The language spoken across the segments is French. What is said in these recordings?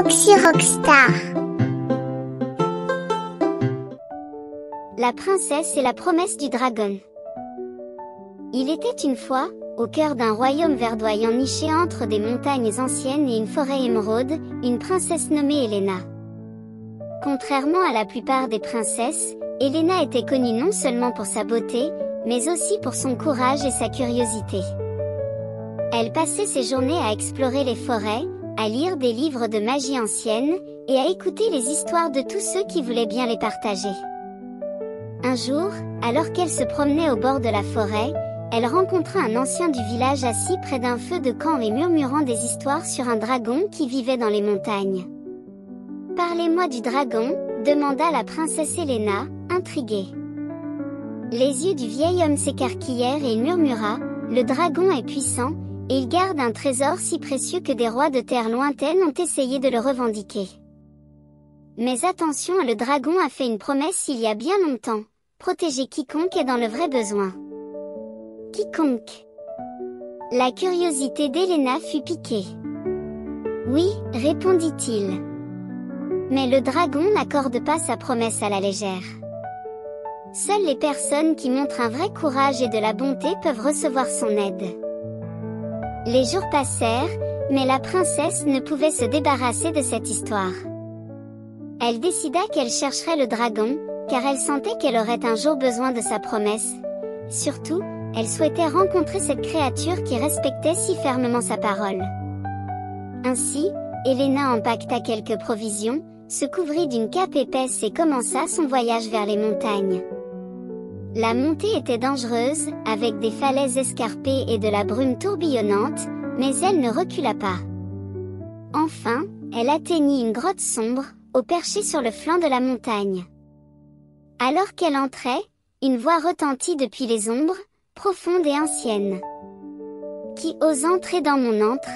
Roxy Rockstar. La princesse et la promesse du dragon. Il était une fois, au cœur d'un royaume verdoyant niché entre des montagnes anciennes et une forêt émeraude, une princesse nommée Elena. Contrairement à la plupart des princesses, Elena était connue non seulement pour sa beauté, mais aussi pour son courage et sa curiosité. Elle passait ses journées à explorer les forêts, à lire des livres de magie ancienne, et à écouter les histoires de tous ceux qui voulaient bien les partager. Un jour, alors qu'elle se promenait au bord de la forêt, elle rencontra un ancien du village assis près d'un feu de camp et murmurant des histoires sur un dragon qui vivait dans les montagnes. « Parlez-moi du dragon », demanda la princesse Elena, intriguée. Les yeux du vieil homme s'écarquillèrent et il murmura « Le dragon est puissant, et il garde un trésor si précieux que des rois de terre lointaine ont essayé de le revendiquer. Mais attention, le dragon a fait une promesse il y a bien longtemps, protéger quiconque est dans le vrai besoin. » Quiconque. La curiosité d'Elena fut piquée. « Oui, répondit-il. Mais le dragon n'accorde pas sa promesse à la légère. Seules les personnes qui montrent un vrai courage et de la bonté peuvent recevoir son aide. » Les jours passèrent, mais la princesse ne pouvait se débarrasser de cette histoire. Elle décida qu'elle chercherait le dragon, car elle sentait qu'elle aurait un jour besoin de sa promesse. Surtout, elle souhaitait rencontrer cette créature qui respectait si fermement sa parole. Ainsi, Elena empaqueta quelques provisions, se couvrit d'une cape épaisse et commença son voyage vers les montagnes. La montée était dangereuse, avec des falaises escarpées et de la brume tourbillonnante, mais elle ne recula pas. Enfin, elle atteignit une grotte sombre, au perché sur le flanc de la montagne. Alors qu'elle entrait, une voix retentit depuis les ombres, profonde et ancienne. « Qui ose entrer dans mon antre ?»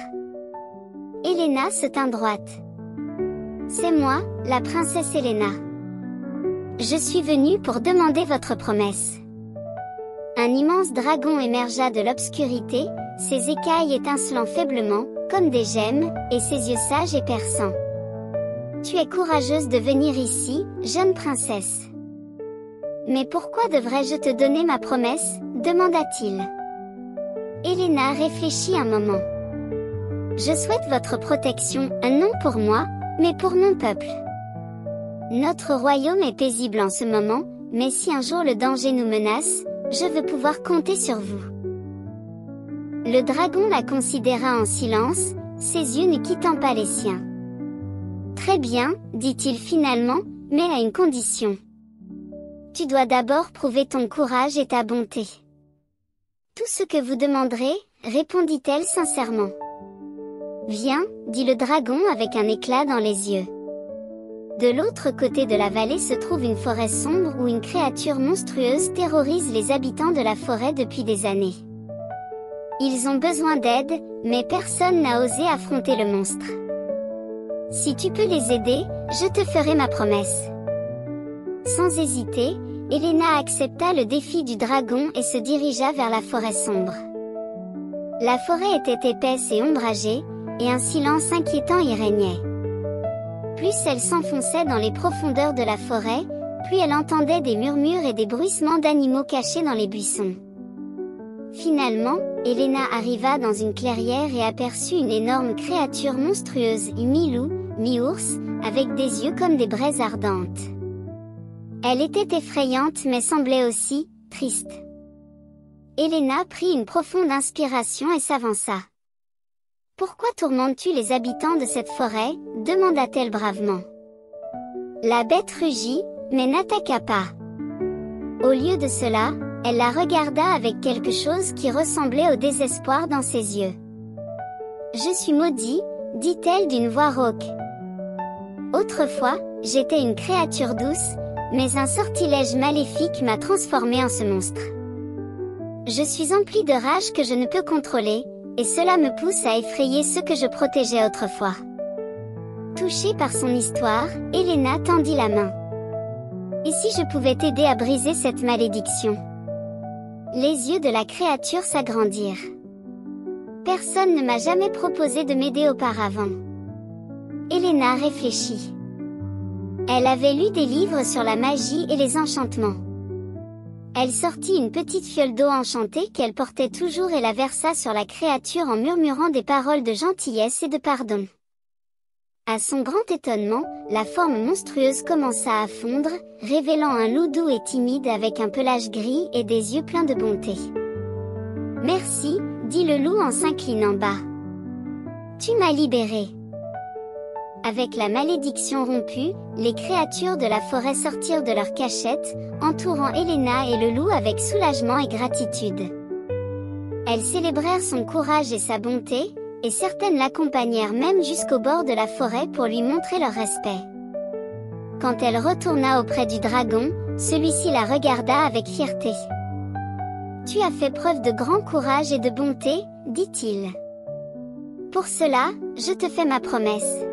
Elena se tint droite. « C'est moi, la princesse Elena. Je suis venue pour demander votre promesse. » Un immense dragon émergea de l'obscurité, ses écailles étincelant faiblement, comme des gemmes, et ses yeux sages et perçants. « Tu es courageuse de venir ici, jeune princesse. »« Mais pourquoi devrais-je te donner ma promesse ?» demanda-t-il. Elena réfléchit un moment. « Je souhaite votre protection, non pour moi, mais pour mon peuple. Notre royaume est paisible en ce moment, mais si un jour le danger nous menace, je veux pouvoir compter sur vous. » Le dragon la considéra en silence, ses yeux ne quittant pas les siens. « Très bien, dit-il finalement, mais à une condition. Tu dois d'abord prouver ton courage et ta bonté. » « Tout ce que vous demanderez, répondit-elle sincèrement. « Viens, dit le dragon avec un éclat dans les yeux. » De l'autre côté de la vallée se trouve une forêt sombre où une créature monstrueuse terrorise les habitants de la forêt depuis des années. Ils ont besoin d'aide, mais personne n'a osé affronter le monstre. Si tu peux les aider, je te ferai ma promesse. Sans hésiter, Elena accepta le défi du dragon et se dirigea vers la forêt sombre. La forêt était épaisse et ombragée, et un silence inquiétant y régnait. Plus elle s'enfonçait dans les profondeurs de la forêt, plus elle entendait des murmures et des bruissements d'animaux cachés dans les buissons. Finalement, Elena arriva dans une clairière et aperçut une énorme créature monstrueuse, mi-loup, mi-ours, avec des yeux comme des braises ardentes. Elle était effrayante mais semblait aussi triste. Elena prit une profonde inspiration et s'avança. « Pourquoi tourmentes-tu les habitants de cette forêt ?» demanda-t-elle bravement. La bête rugit, mais n'attaqua pas. Au lieu de cela, elle la regarda avec quelque chose qui ressemblait au désespoir dans ses yeux. « Je suis maudit, dit-elle d'une voix rauque. Autrefois, j'étais une créature douce, mais un sortilège maléfique m'a transformée en ce monstre. Je suis emplie de rage que je ne peux contrôler, et cela me pousse à effrayer ceux que je protégeais autrefois. » Touchée par son histoire, Elena tendit la main. « Et si je pouvais t'aider à briser cette malédiction ?» Les yeux de la créature s'agrandirent. « Personne ne m'a jamais proposé de m'aider auparavant. Elena réfléchit. Elle avait lu des livres sur la magie et les enchantements. Elle sortit une petite fiole d'eau enchantée qu'elle portait toujours et la versa sur la créature en murmurant des paroles de gentillesse et de pardon. À son grand étonnement, la forme monstrueuse commença à fondre, révélant un loup doux et timide avec un pelage gris et des yeux pleins de bonté. « Merci, » dit le loup en s'inclinant bas. « Tu m'as libéré. » Avec la malédiction rompue, les créatures de la forêt sortirent de leur cachette, entourant Elena et le loup avec soulagement et gratitude. Elles célébrèrent son courage et sa bonté, et certaines l'accompagnèrent même jusqu'au bord de la forêt pour lui montrer leur respect. Quand elle retourna auprès du dragon, celui-ci la regarda avec fierté. « Tu as fait preuve de grand courage et de bonté, » dit-il. « Pour cela, je te fais ma promesse.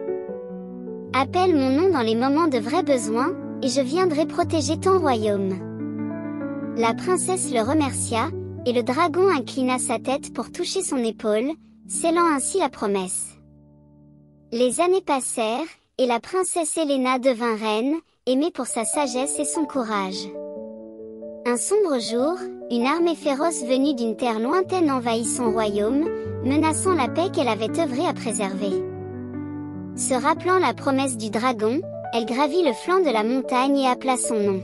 Appelle mon nom dans les moments de vrai besoin, et je viendrai protéger ton royaume. » La princesse le remercia, et le dragon inclina sa tête pour toucher son épaule, scellant ainsi la promesse. Les années passèrent, et la princesse Elena devint reine, aimée pour sa sagesse et son courage. Un sombre jour, une armée féroce venue d'une terre lointaine envahit son royaume, menaçant la paix qu'elle avait œuvré à préserver. Se rappelant la promesse du dragon, elle gravit le flanc de la montagne et appela son nom.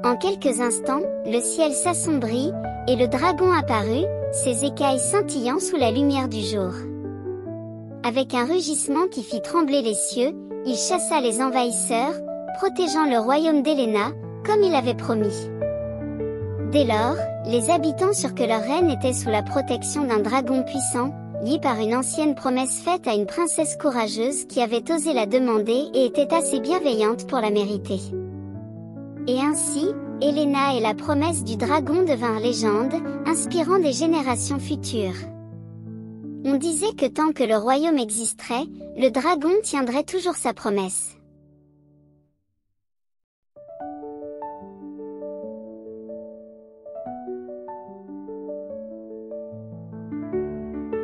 En quelques instants, le ciel s'assombrit, et le dragon apparut, ses écailles scintillant sous la lumière du jour. Avec un rugissement qui fit trembler les cieux, il chassa les envahisseurs, protégeant le royaume d'Elena, comme il avait promis. Dès lors, les habitants surent que leur reine était sous la protection d'un dragon puissant, lié par une ancienne promesse faite à une princesse courageuse qui avait osé la demander et était assez bienveillante pour la mériter. Et ainsi, Elena et la promesse du dragon devinrent légende, inspirant des générations futures. On disait que tant que le royaume existerait, le dragon tiendrait toujours sa promesse.